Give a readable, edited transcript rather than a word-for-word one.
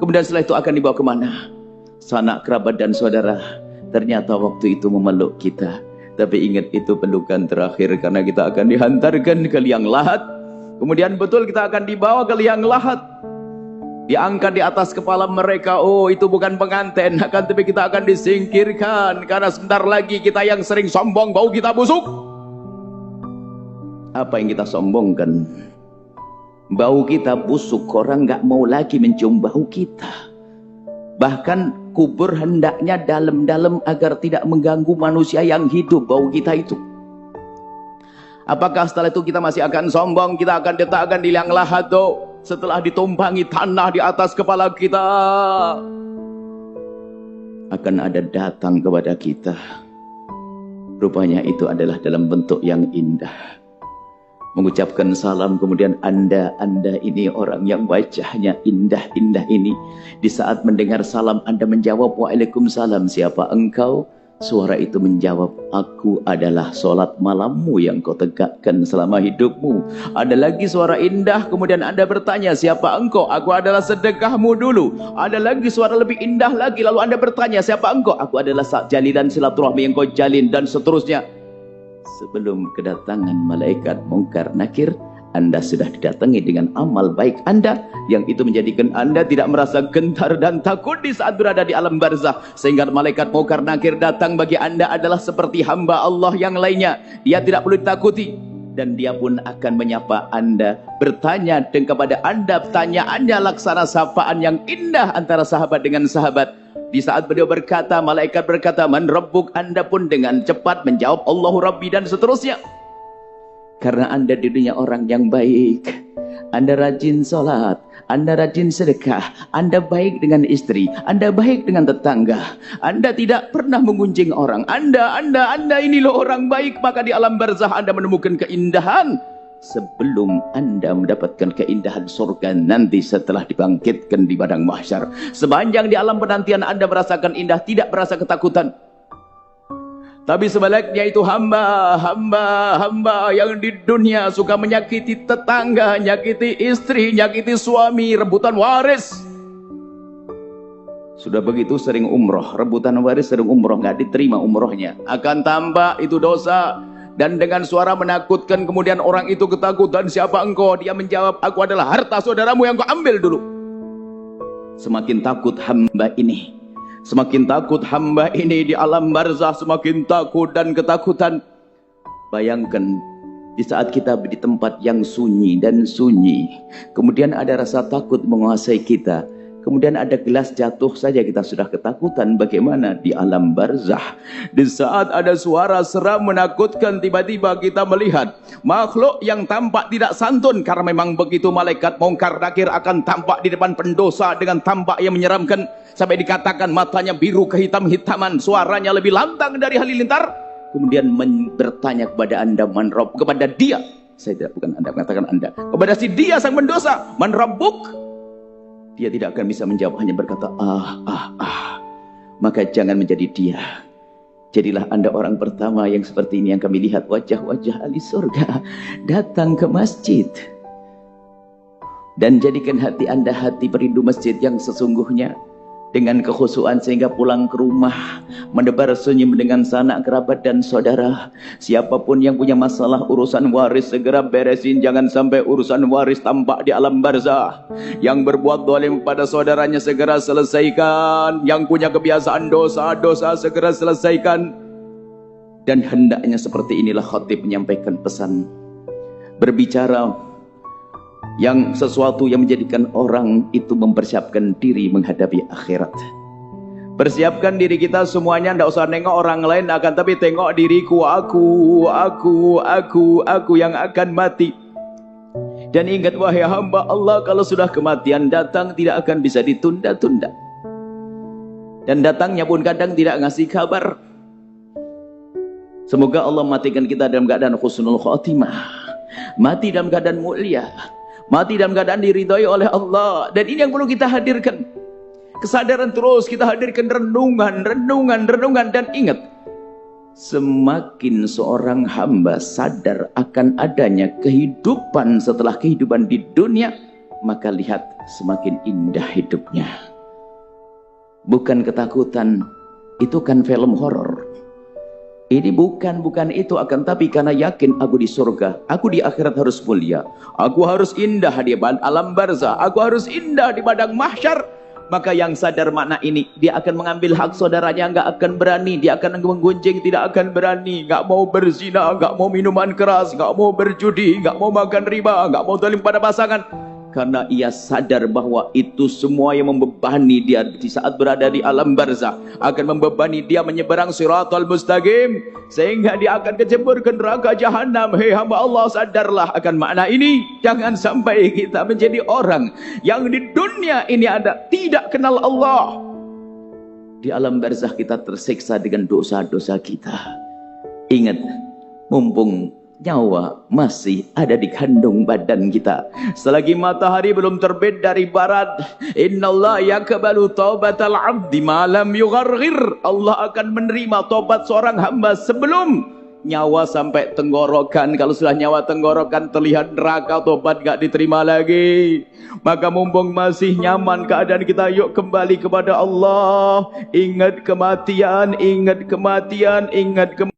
Kemudian setelah itu akan dibawa kemana? Sanak kerabat dan saudara ternyata waktu itu memeluk kita. Tapi ingat, itu pelukan terakhir, karena kita akan dihantarkan ke liang lahat. Kemudian betul kita akan dibawa ke liang lahat, diangkat di atas kepala mereka. Oh, itu bukan pengantin, akan tapi kita akan disingkirkan, karena sebentar lagi kita yang sering sombong, bau kita busuk. Apa yang kita sombongkan? Bau kita busuk, orang gak mau lagi mencium bau kita. Bahkan kubur hendaknya dalam-dalam agar tidak mengganggu manusia yang hidup bau kita itu. Apakah setelah itu kita masih akan sombong? Kita akan diletakkan di liang lahat setelah ditumpangi tanah di atas kepala kita. Akan ada datang kepada kita. Rupanya itu adalah dalam bentuk yang indah. Mengucapkan salam, kemudian anda ini orang yang wajahnya indah-indah ini. Di saat mendengar salam, anda menjawab, waalaikumsalam, siapa engkau? Suara itu menjawab, aku adalah sholat malammu yang kau tegakkan selama hidupmu. Ada lagi suara indah, kemudian anda bertanya, siapa engkau? Aku adalah sedekahmu dulu. Ada lagi suara lebih indah lagi, lalu anda bertanya, siapa engkau? Aku adalah jalinan silaturahmi yang kau jalin, dan seterusnya. Sebelum kedatangan malaikat mungkar nakir, anda sudah didatangi dengan amal baik anda, yang itu menjadikan anda tidak merasa gentar dan takut di saat berada di alam barzah. Sehingga malaikat mungkar nakir datang bagi anda adalah seperti hamba Allah yang lainnya. Dia tidak perlu ditakuti, dan dia pun akan menyapa anda, bertanya kepada anda, pertanyaannya laksana sapaan yang indah antara sahabat dengan sahabat. Di saat beliau berkata, malaikat berkata, man rabbuk, anda pun dengan cepat menjawab, Allahu Rabbi, dan seterusnya. Karena anda di dunia orang yang baik, anda rajin sholat, anda rajin sedekah, anda baik dengan istri, anda baik dengan tetangga, anda tidak pernah mengunjing orang, anda ini loh orang baik. Maka di alam barzah anda menemukan keindahan sebelum anda mendapatkan keindahan surga nanti setelah dibangkitkan di padang mahsyar. Sepanjang di alam penantian anda merasakan indah, tidak merasa ketakutan. Tapi sebaliknya itu hamba yang di dunia suka menyakiti tetangga, nyakiti istri, nyakiti suami, rebutan waris. Sudah begitu sering umroh, rebutan waris, sering umroh, nggak diterima umrohnya, akan tambah itu dosa. Dan dengan suara menakutkan, kemudian orang itu ketakutan, siapa engkau? Dia menjawab, aku adalah harta saudaramu yang kau ambil dulu. Semakin takut hamba ini, semakin takut hamba ini di alam barzah, semakin takut dan ketakutan. Bayangkan di saat kita di tempat yang sunyi dan sunyi, kemudian ada rasa takut menguasai kita. Kemudian ada gelas jatuh saja kita sudah ketakutan. Bagaimana di alam barzah? Di saat ada suara seram menakutkan, tiba-tiba kita melihat makhluk yang tampak tidak santun. Karena memang begitu, malaikat mungkar nakir akan tampak di depan pendosa dengan tampak yang menyeramkan. Sampai dikatakan matanya biru kehitam-hitaman, suaranya lebih lantang dari halilintar. Kemudian bertanya kepada anda, man rabb, kepada dia. Saya tidak, bukan anda, mengatakan anda. Kepada si dia sang pendosa, man rabbuk. Dia tidak akan bisa menjawab, hanya berkata Maka jangan menjadi dia. Jadilah anda orang pertama yang seperti ini, yang kami lihat wajah-wajah ahli surga datang ke masjid. Dan jadikan hati anda hati perindu masjid yang sesungguhnya, dengan kekhusyuan, sehingga pulang ke rumah mendebar senyum dengan sanak kerabat dan saudara. Siapapun yang punya masalah urusan waris, segera beresin, jangan sampai urusan waris tampak di alam barzah. Yang berbuat zalim pada saudaranya segera selesaikan. Yang punya kebiasaan dosa-dosa segera selesaikan. Dan hendaknya seperti inilah khatib menyampaikan pesan, berbicara yang sesuatu yang menjadikan orang itu mempersiapkan diri menghadapi akhirat. Persiapkan diri kita semuanya, tidak usah nengok orang lain, akan tapi tengok diriku, aku yang akan mati. Dan ingat, wahai hamba Allah, kalau sudah kematian datang tidak akan bisa ditunda-tunda. Dan datangnya pun kadang tidak ngasih kabar. Semoga Allah matikan kita dalam keadaan husnul khotimah, mati dalam keadaan mulia, mati dalam keadaan diridhoi oleh Allah. Dan ini yang perlu kita hadirkan. Kesadaran terus kita hadirkan, renungan. Dan ingat, semakin seorang hamba sadar akan adanya kehidupan setelah kehidupan di dunia, maka lihat semakin indah hidupnya. bukan ketakutan. Itu kan film horor. Ini bukan itu, akan tapi karena yakin aku di surga, aku di akhirat harus mulia, aku harus indah di alam barzah, aku harus indah di padang mahsyar. Maka yang sadar makna ini, dia akan mengambil hak saudaranya, nggak akan berani, dia akan menggunjing, tidak akan berani, nggak mau berzina, nggak mau minuman keras, nggak mau berjudi, nggak mau makan riba, nggak mau zalim pada pasangan. Karena ia sadar bahwa itu semua yang membebani dia di saat berada di alam barzah, akan membebani dia menyeberang siratal mustaqim, sehingga dia akan kecebur ke neraka jahanam. Hei hamba Allah, sadarlah akan makna ini. Jangan sampai kita menjadi orang yang di dunia ini tidak kenal Allah. Di alam barzah kita tersiksa dengan dosa-dosa kita. Ingat, mumpung nyawa masih ada di kandung badan kita, selagi matahari belum terbit dari barat, innallaha yaqbalu taubatal abdi ma lam yugharghir. Allah akan menerima tobat seorang hamba sebelum nyawa sampai tenggorokan. Kalau sudah nyawa tenggorokan terlihat neraka, tobat gak diterima lagi. Maka mumpung masih nyaman keadaan kita, yuk kembali kepada Allah. Ingat kematian, ingat kematian, ingat kematian.